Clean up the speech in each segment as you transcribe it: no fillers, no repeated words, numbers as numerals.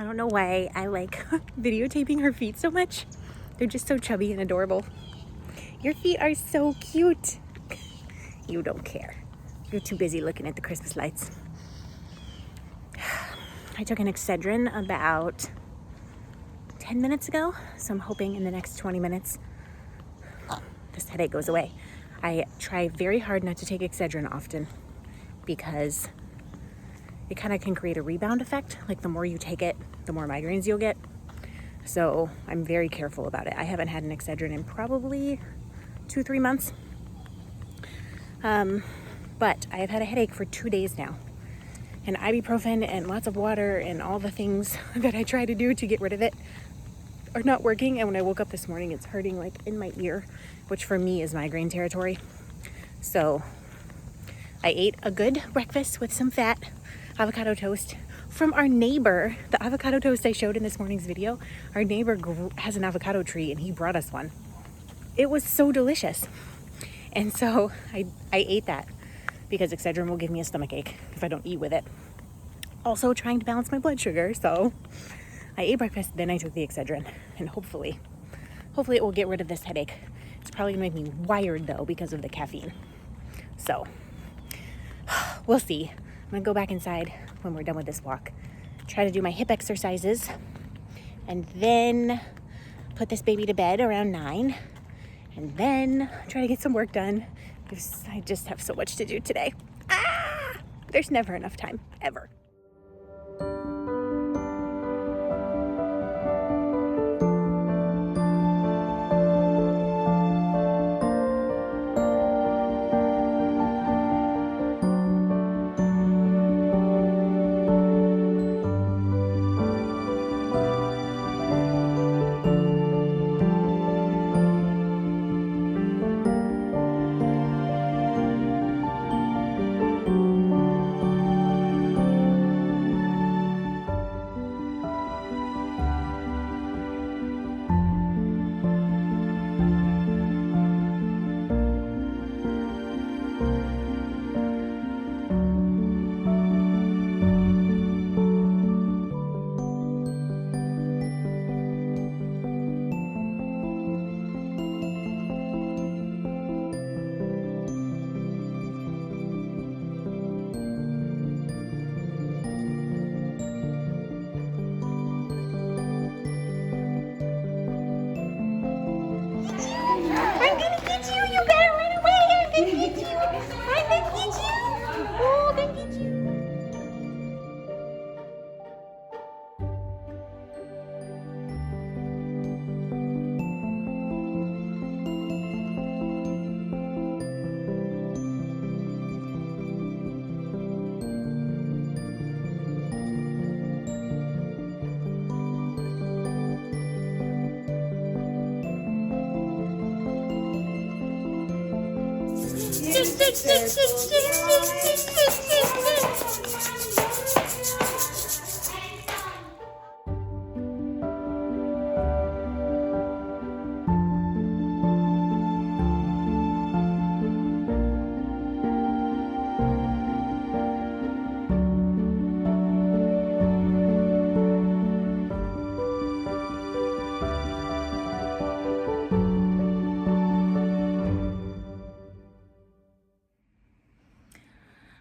I don't know why I like videotaping her feet so much. They're just so chubby and adorable. Your feet are so cute. You don't care. You're too busy looking at the Christmas lights. I took an Excedrin about 10 minutes ago, so I'm hoping in the next 20 minutes this headache goes away. I try very hard not to take Excedrin often because it kind of can create a rebound effect. Like the more you take it, the more migraines you'll get. So I'm very careful about it. I haven't had an Excedrin in probably 2-3 months. But I have had a headache for 2 days now. And ibuprofen and lots of water and all the things that I try to do to get rid of it are not working. And when I woke up this morning, it's hurting like in my ear, which for me is migraine territory. So I ate a good breakfast with some fat avocado toast from our neighbor. The avocado toast I showed in this morning's video, our neighbor has an avocado tree and he brought us one. It was so delicious. And so I ate that because Excedrin will give me a stomach ache if I don't eat with it. Also trying to balance my blood sugar, so I ate breakfast, then I took the Excedrin, and hopefully it will get rid of this headache. It's probably gonna make me wired though because of the caffeine. So we'll see. I'm gonna go back inside when we're done with this walk, try to do my hip exercises, and then put this baby to bed around 9, and then try to get some work done because I just have so much to do today. There's never enough time, ever.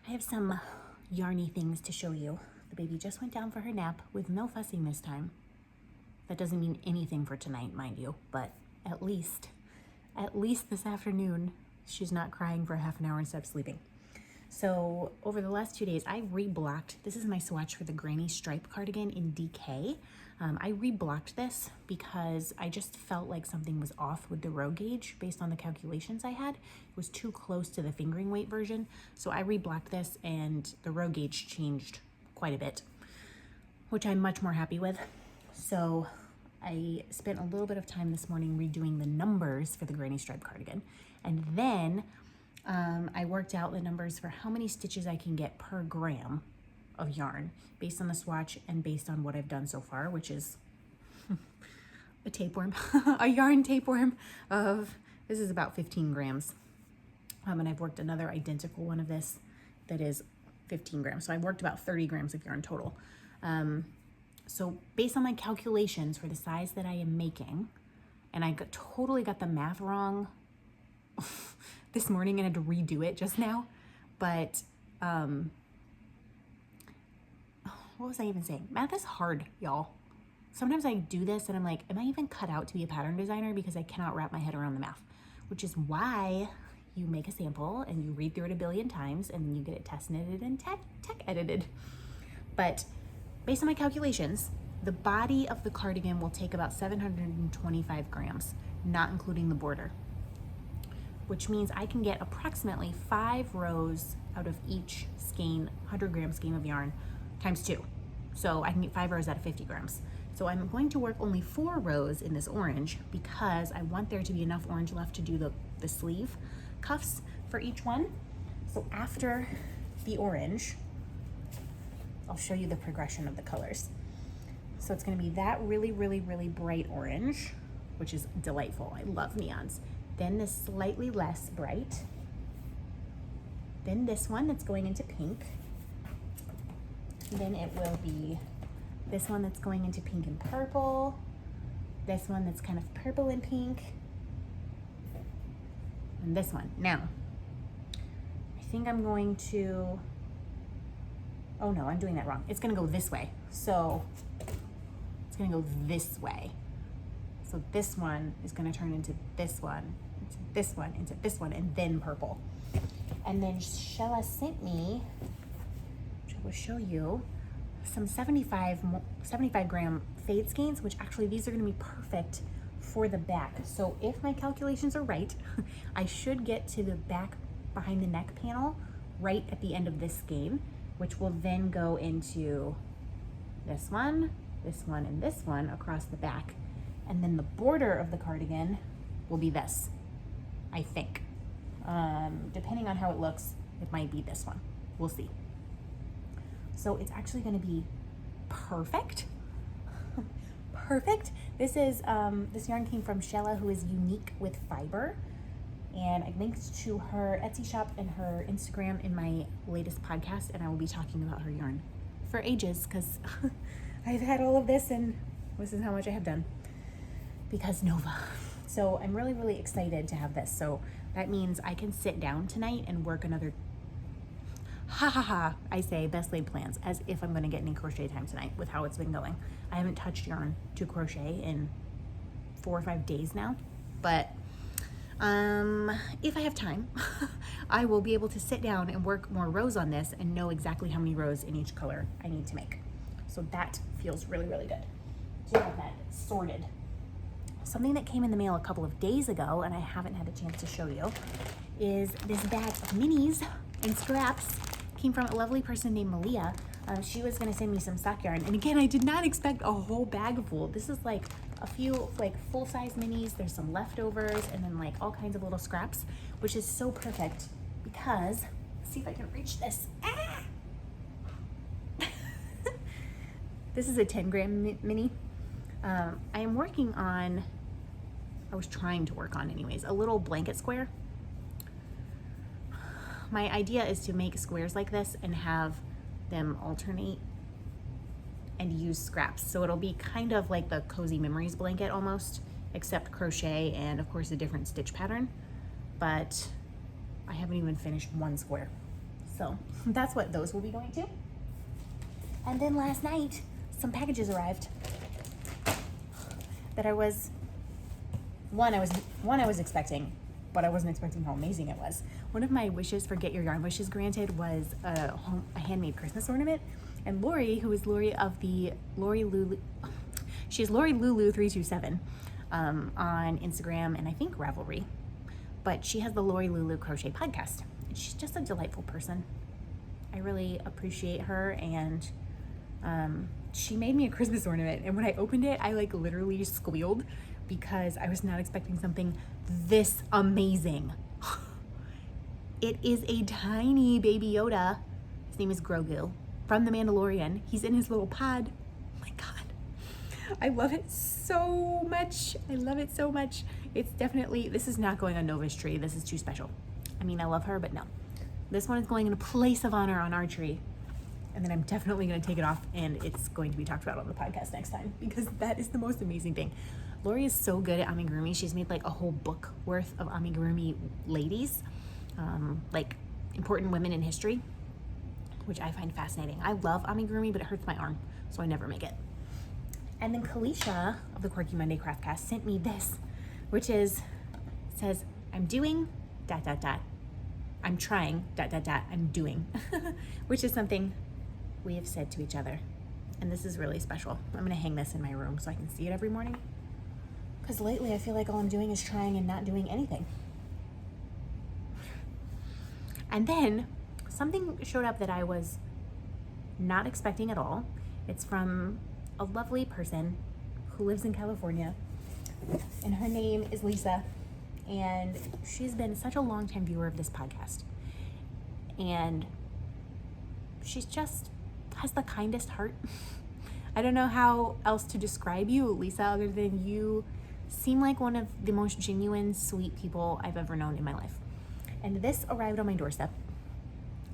I have some yarny things to show you. The baby just went down for her nap with no fussing this time. That doesn't mean anything for tonight, mind you, but at least this afternoon, she's not crying for half an hour instead of sleeping. So over the last 2 days, I reblocked. This is my swatch for the granny stripe cardigan in DK. I reblocked this because I just felt like something was off with the row gauge based on the calculations I had. It was too close to the fingering weight version. So I reblocked this and the row gauge changed quite a bit, which I'm much more happy with. So I spent a little bit of time this morning redoing the numbers for the granny stripe cardigan. And then I worked out the numbers for how many stitches I can get per gram of yarn based on the swatch and based on what I've done so far, which is a tapeworm, a yarn tapeworm of, this is about 15 grams. And I've worked another identical one of this that is 15 grams. So I've worked about 30 grams of yarn total. So based on my calculations for the size that I am making, and I totally got the math wrong this morning and had to redo it just now. But what was I even saying? Math is hard, y'all. Sometimes I do this and I'm like, am I even cut out to be a pattern designer? Because I cannot wrap my head around the math, which is why you make a sample and you read through it a billion times and then you get it test knitted and tech edited. But based on my calculations, the body of the cardigan will take about 725 grams, not including the border, which means I can get approximately 5 rows out of each skein, 100-gram skein of yarn, times 2. So I can get 5 rows out of 50 grams. So I'm going to work only 4 rows in this orange because I want there to be enough orange left to do the sleeve cuffs for each one. So after the orange, I'll show you the progression of the colors. So it's gonna be that really, really, really bright orange, which is delightful. I love neons. Then this slightly less bright. Then this one that's going into pink. Then it will be this one that's going into pink and purple. This one that's kind of purple and pink. And this one. Now, I think I'm going to, oh no, I'm doing that wrong. It's gonna go this way. So it's gonna go this way. So this one is gonna turn into this one, into this one, into this one, and then purple. And then Shella sent me, which I will show you, some 75 gram fade skeins, which actually these are gonna be perfect for the back. So if my calculations are right, I should get to the back behind the neck panel right at the end of this skein, which will then go into this one, and this one across the back. And then the border of the cardigan will be this, I think. Depending on how it looks, it might be this one. We'll see. So it's actually gonna be perfect. Perfect. This is, this yarn came from Shella, who is Unique with Fiber. And I linked to her Etsy shop and her Instagram in my latest podcast, and I will be talking about her yarn for ages because I've had all of this and this is how much I have done because Nova. So I'm really, really excited to have this. So that means I can sit down tonight and work another, I say best laid plans, as if I'm gonna get any crochet time tonight with how it's been going. I haven't touched yarn to crochet in 4 or 5 days now, but if I have time, I will be able to sit down and work more rows on this and know exactly how many rows in each color I need to make. So that feels really, really good to have that sorted. Something that came in the mail a couple of days ago, and I haven't had a chance to show you, is this bag of minis and scraps. Came from a lovely person named Malia. She was gonna send me some sock yarn. And again, I did not expect a whole bag full. This is like a few like full-size minis. There's some leftovers and then like all kinds of little scraps, which is so perfect because, let's see if I can reach this. Ah! This is a 10-gram mini. I am working on, I was trying to work on anyways, a little blanket square. My idea is to make squares like this and have them alternate and use scraps. So it'll be kind of like the Cozy Memories blanket almost, except crochet and of course a different stitch pattern. But I haven't even finished one square. So that's what those will be going to. And then last night, some packages arrived that I was expecting, but I wasn't expecting how amazing it was. One of my wishes for Get Your Yarn Wishes Granted was a handmade Christmas ornament. And Lori, who is Lori of the Lori Lulu, she's Lori Lulu 327 on Instagram and I think Ravelry, but she has the Lori Lulu Crochet podcast. And she's just a delightful person. I really appreciate her, and she made me a Christmas ornament, and when I opened it, I like literally squealed because I was not expecting something this amazing. It is a tiny baby Yoda. His name is Grogu from The Mandalorian. He's in his little pod. Oh my God. I love it so much. I love it so much. It's definitely, this is not going on Nova's tree. This is too special. I mean, I love her, but no. This one is going in a place of honor on our tree. And then I'm definitely going to take it off, and it's going to be talked about on the podcast next time, because that is the most amazing thing. Lori is so good at amigurumi. She's made like a whole book worth of amigurumi ladies, like important women in history, which I find fascinating. I love amigurumi, but it hurts my arm, so I never make it. And then Kalisha of the Quirky Monday Craftcast sent me this, which is, it says, I'm doing ... I'm trying ... I'm doing, which is something we have said to each other. And this is really special. I'm gonna hang this in my room so I can see it every morning. Because lately I feel like all I'm doing is trying and not doing anything. And then something showed up that I was not expecting at all. It's from a lovely person who lives in California, and her name is Lisa, and she's been such a long-time viewer of this podcast, and she's just has the kindest heart. I don't know how else to describe you, Lisa, other than you seem like one of the most genuine, sweet people I've ever known in my life. And this arrived on my doorstep.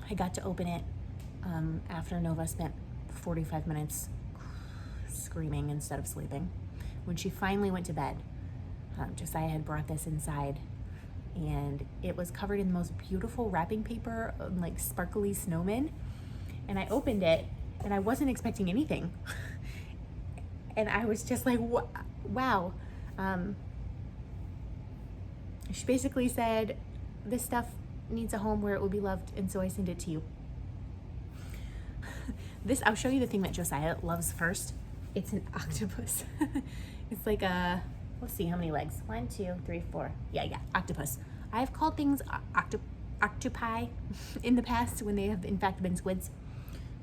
I got to open it after Nova spent 45 minutes screaming instead of sleeping. When she finally went to bed, Josiah had brought this inside, and it was covered in the most beautiful wrapping paper, like sparkly snowmen. And I opened it, and I wasn't expecting anything. And I was just like, wow. She basically said, this stuff needs a home where it will be loved, and so I send it to you. This, I'll show you the thing that Josiah loves first. It's an octopus. It's like a, let's see how many legs. 1, 2, 3, 4. Yeah, octopus. I've called things octopi in the past when they have in fact been squids.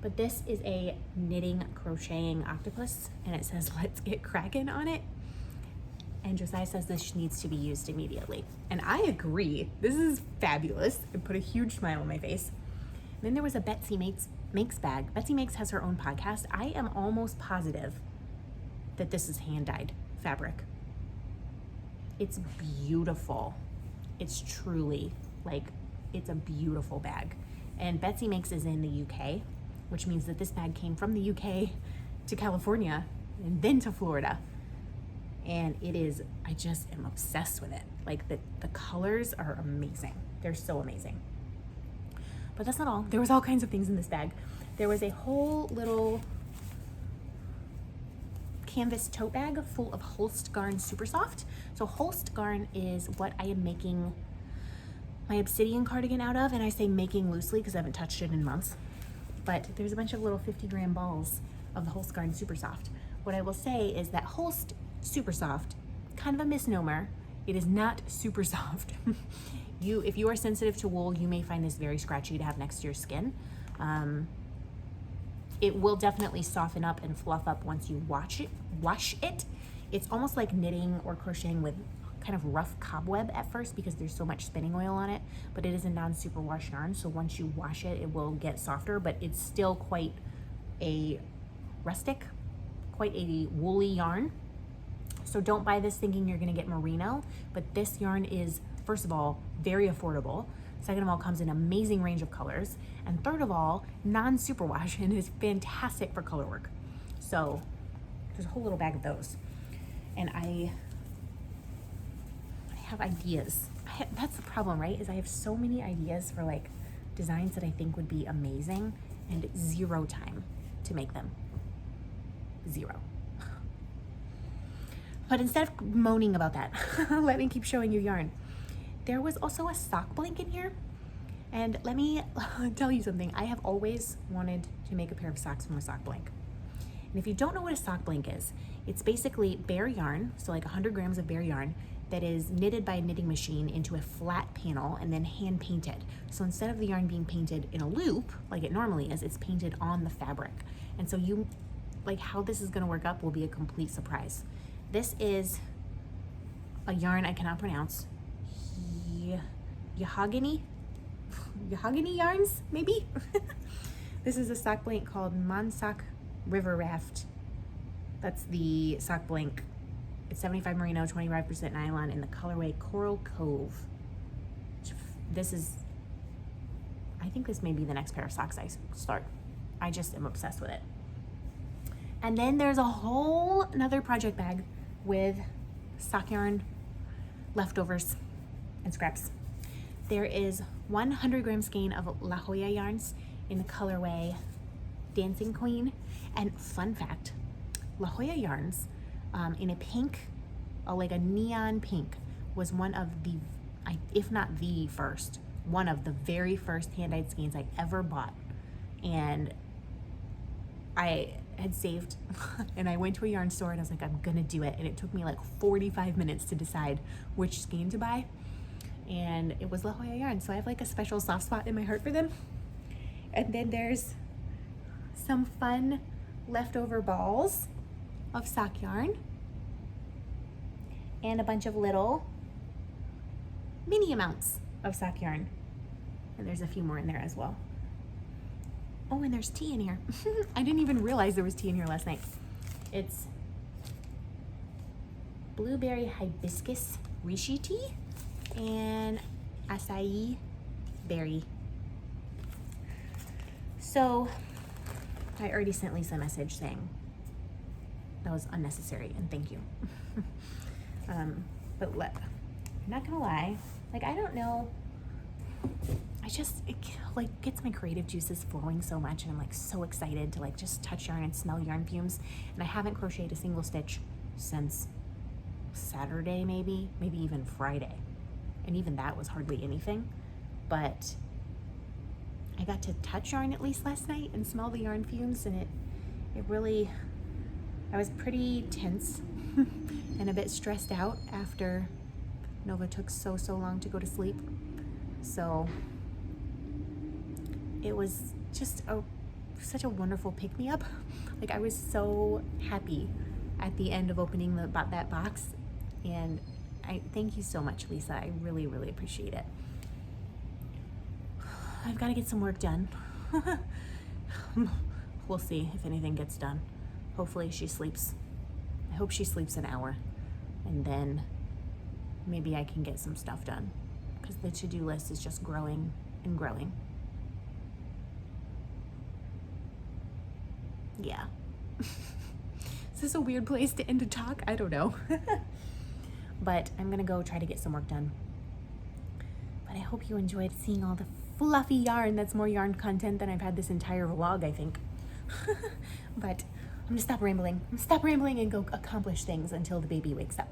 But this is a knitting, crocheting octopus, and it says, let's get cracking on it. And Josiah says this needs to be used immediately. And I agree. This is fabulous. It put a huge smile on my face. And then there was a Betsy Makes bag. Betsy Makes has her own podcast. I am almost positive that this is hand-dyed fabric. It's beautiful. It's truly, like, it's a beautiful bag. And Betsy Makes is in the UK, which means that this bag came from the UK to California and then to Florida. And it is, I just am obsessed with it. Like the colors are amazing. They're so amazing. But that's not all. There was all kinds of things in this bag. There was a whole little canvas tote bag full of Holst Garn Super Soft. So Holst Garn is what I am making my obsidian cardigan out of, and I say making loosely because I haven't touched it in months. But there's a bunch of little 50-gram balls of the Holst Garn Super Soft. What I will say is that Holst Super Soft, kind of a misnomer. It is not super soft. If you are sensitive to wool, you may find this very scratchy to have next to your skin. It will definitely soften up and fluff up once you wash it. It's almost like knitting or crocheting with kind of rough cobweb at first because there's so much spinning oil on it, but it is a non-superwash yarn, so once you wash it, it will get softer, but it's still quite a rustic, quite a woolly yarn. So don't buy this thinking you're gonna get merino, but this yarn is, first of all, very affordable. Second of all, comes in an amazing range of colors. And third of all, non-superwash and is fantastic for color work. So there's a whole little bag of those. And I have ideas. That's the problem, right? Is I have so many ideas for like designs that I think would be amazing and zero time to make them. Zero. But instead of moaning about that, let me keep showing you yarn. There was also a sock blank in here. And let me tell you something. I have always wanted to make a pair of socks from a sock blank. And if you don't know what a sock blank is, it's basically bare yarn, so like 100 grams of bare yarn, that is knitted by a knitting machine into a flat panel and then hand painted. So instead of the yarn being painted in a loop, like it normally is, it's painted on the fabric. And so you, like how this is gonna work up will be a complete surprise. This is a yarn I cannot pronounce. Yahogany yarns, maybe? This is a sock blank called Monsock River Raft. That's the sock blank. It's 75 merino, 25% nylon in the colorway Coral Cove. This is, I think this may be the next pair of socks I start. I just am obsessed with it. And then there's a whole another project bag with sock yarn, leftovers, and scraps. There is 100 gram skein of La Jolla yarns in the colorway Dancing Queen. And fun fact, La Jolla yarns in a pink, like a neon pink, was one of the, if not the first, one of the very first hand-dyed skeins I ever bought. And I had saved and I went to a yarn store and I was like, I'm gonna do it. And it took me like 45 minutes to decide which skein to buy. And it was La Jolla yarn. So I have like a special soft spot in my heart for them. And then there's some fun leftover balls of sock yarn and a bunch of little mini amounts of sock yarn. And there's a few more in there as well. Oh, and there's tea in here. I didn't even realize there was tea in here last night. It's blueberry hibiscus reishi tea and acai berry. So I already sent Lisa a message saying that was unnecessary and thank you. But I'm not gonna lie, like I don't know, it like gets my creative juices flowing so much, and I'm like so excited to like just touch yarn and smell yarn fumes. And I haven't crocheted a single stitch since Saturday, maybe even Friday, and even that was hardly anything. But I got to touch yarn at least last night and smell the yarn fumes, and it really, I was pretty tense and a bit stressed out after Nova took so long to go to sleep. So it was just such a wonderful pick-me-up. Like I was so happy at the end of opening that box, and I thank you so much, Lisa. I really appreciate it. I've got to get some work done. We'll see if anything gets done. Hopefully she sleeps. I hope she sleeps an hour, and then maybe I can get some stuff done, because the to-do list is just growing and growing. Yeah. Is this a weird place to end a talk? I don't know. But I'm gonna go try to get some work done. But I hope you enjoyed seeing all the fluffy yarn. That's more yarn content than I've had this entire vlog, I think. But I'm gonna stop rambling. And go accomplish things until the baby wakes up.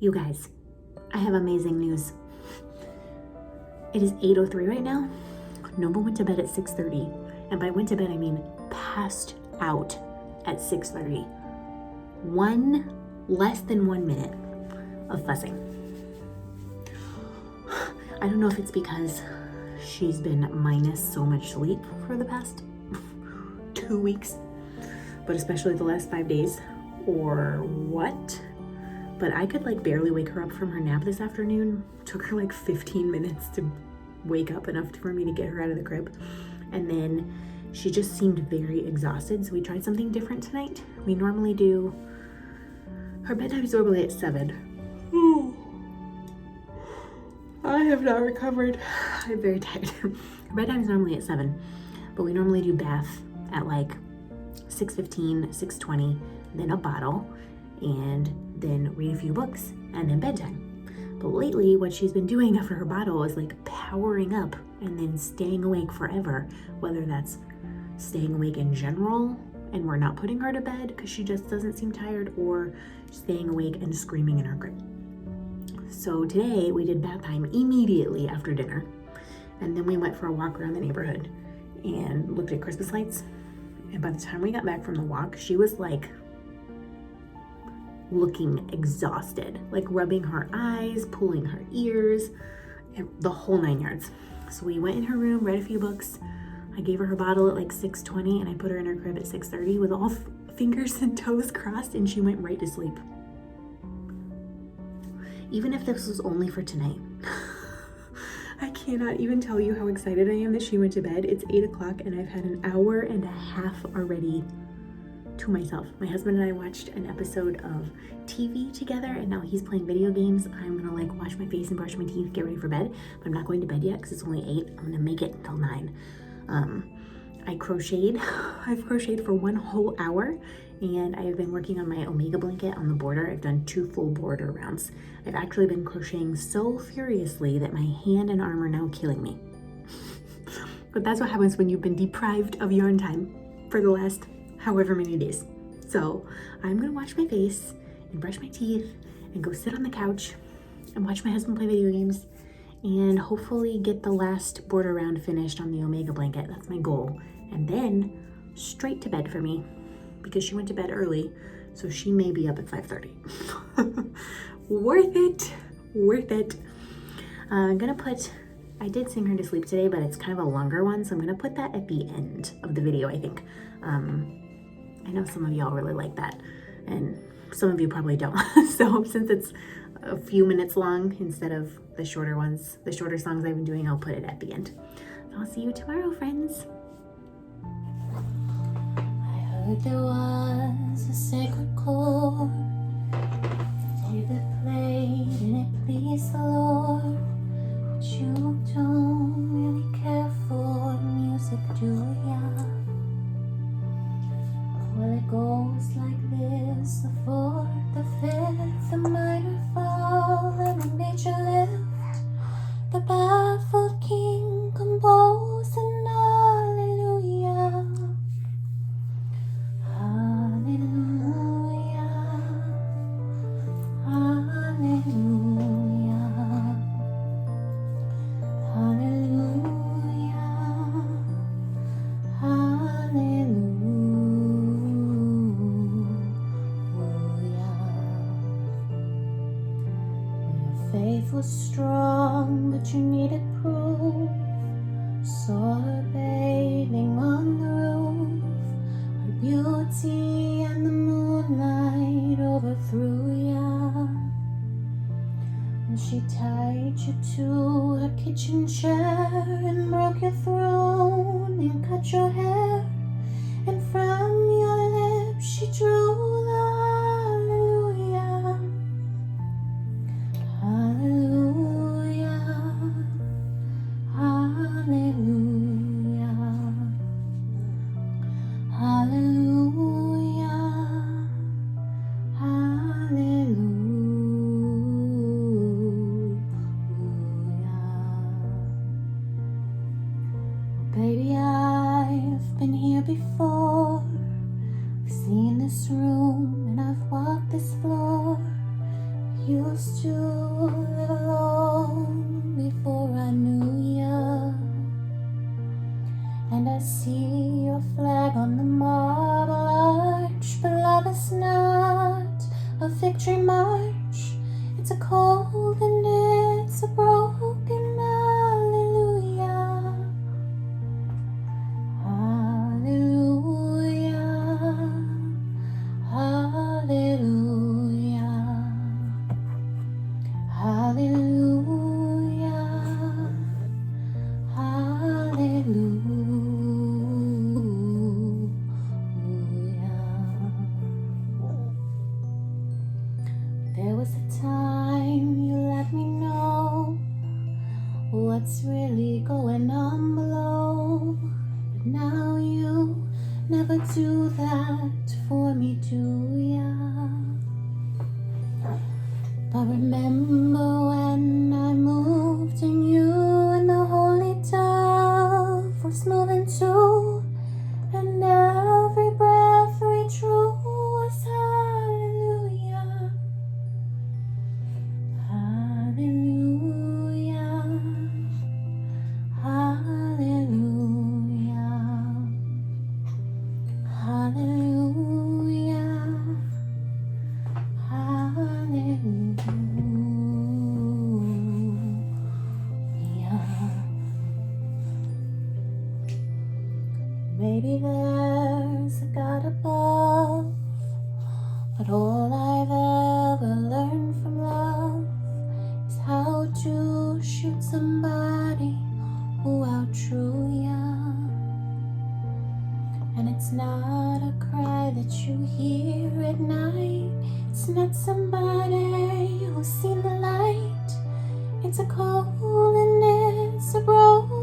You guys, I have amazing news. It is 8:03 right now. Nova went to bed at 6:30. And by went to bed, I mean passed out at 6:30. Less than 1 minute of fussing. I don't know if it's because she's been minus so much sleep for the past 2 weeks, but especially the last 5 days, or what. But I could like barely wake her up from her nap this afternoon. Took her like 15 minutes to wake up enough for me to get her out of the crib. And then she just seemed very exhausted. So we tried something different tonight. We normally do, her bedtime is normally at 7. Ooh. I have not recovered. I'm very tired. Her bedtime is normally at 7, but we normally do bath at like 6:15, 6:20, then a bottle, and then read a few books, and then bedtime. But lately, what she's been doing after her bottle is like powering up and then staying awake forever, whether that's staying awake in general and we're not putting her to bed because she just doesn't seem tired, or staying awake and screaming in her crib. So today we did bath time immediately after dinner, and then we went for a walk around the neighborhood and looked at Christmas lights. And by the time we got back from the walk, she was like looking exhausted, like rubbing her eyes, pulling her ears, and the whole 9 yards. So we went in her room, read a few books. I gave her her bottle at like 6:20, and I put her in her crib at 6:30 with all fingers and toes crossed, and she went right to sleep. Even if this was only for tonight. I cannot even tell you how excited I am that she went to bed. It's 8 o'clock and I've had an hour and a half already to myself. My husband and I watched an episode of TV together, and now he's playing video games. I'm gonna like wash my face and brush my teeth, get ready for bed, but I'm not going to bed yet because it's only 8. I'm gonna make it until 9. I crocheted. I've crocheted for 1 whole hour, and I've been working on my Omega blanket on the border. I've done 2 full border rounds. I've actually been crocheting so furiously that my hand and arm are now killing me. But that's what happens when you've been deprived of yarn time for the last however many days. So I'm gonna wash my face and brush my teeth and go sit on the couch and watch my husband play video games and hopefully get the last border round finished on the Omega blanket. That's my goal. And then straight to bed for me, because she went to bed early, so she may be up at 5:30. Worth it, worth it. I'm gonna put, I did sing her to sleep today, but it's kind of a longer one, so I'm gonna put that at the end of the video, I think. I know some of y'all really like that, and some of you probably don't. So since it's a few minutes long instead of the shorter ones, the shorter songs I've been doing, I'll put it at the end. I'll see you tomorrow, friends. I heard there was a sacred chord, David played and it pleased the Lord. But you don't really care for music, do ya? Well, it goes like this: the fourth, the fifth, the minor fall, and the major lift. The baffled king composed an hallelujah. Hallelujah. Hallelujah. Hallelujah. Hallelujah. Faith was strong, but you needed proof. Saw her bathing on the roof. Her beauty and the moonlight overthrew ya. And she tied you to her kitchen chair and broke your throne and cut your hair. And from your lips she drew the hallelujah. Hallelujah, hallelujah, hallelujah, hallelujah. Baby, I've been here before. I've seen this room and I've walked this floor. Used to live alone before I knew ya. And I see your flag on the marble arch, but love is not a victory march. It's a cold and it's a broken hallelujah. Hallelujah. Hallelujah. Hallelujah, hallelujah. There was a time you let me know what's really going on below. But now you never do that for me, do ya? But remember when I moved and you and the holy dove was moving too, and every breath we drew was hallelujah, hallelujah, hallelujah, hallelujah, hallelujah. Maybe there's a God above, but all I've ever learned from love is how to shoot somebody who outdrew ya. And it's not a cry that you hear at night. It's not somebody who's seen the light. It's a call and it's a broken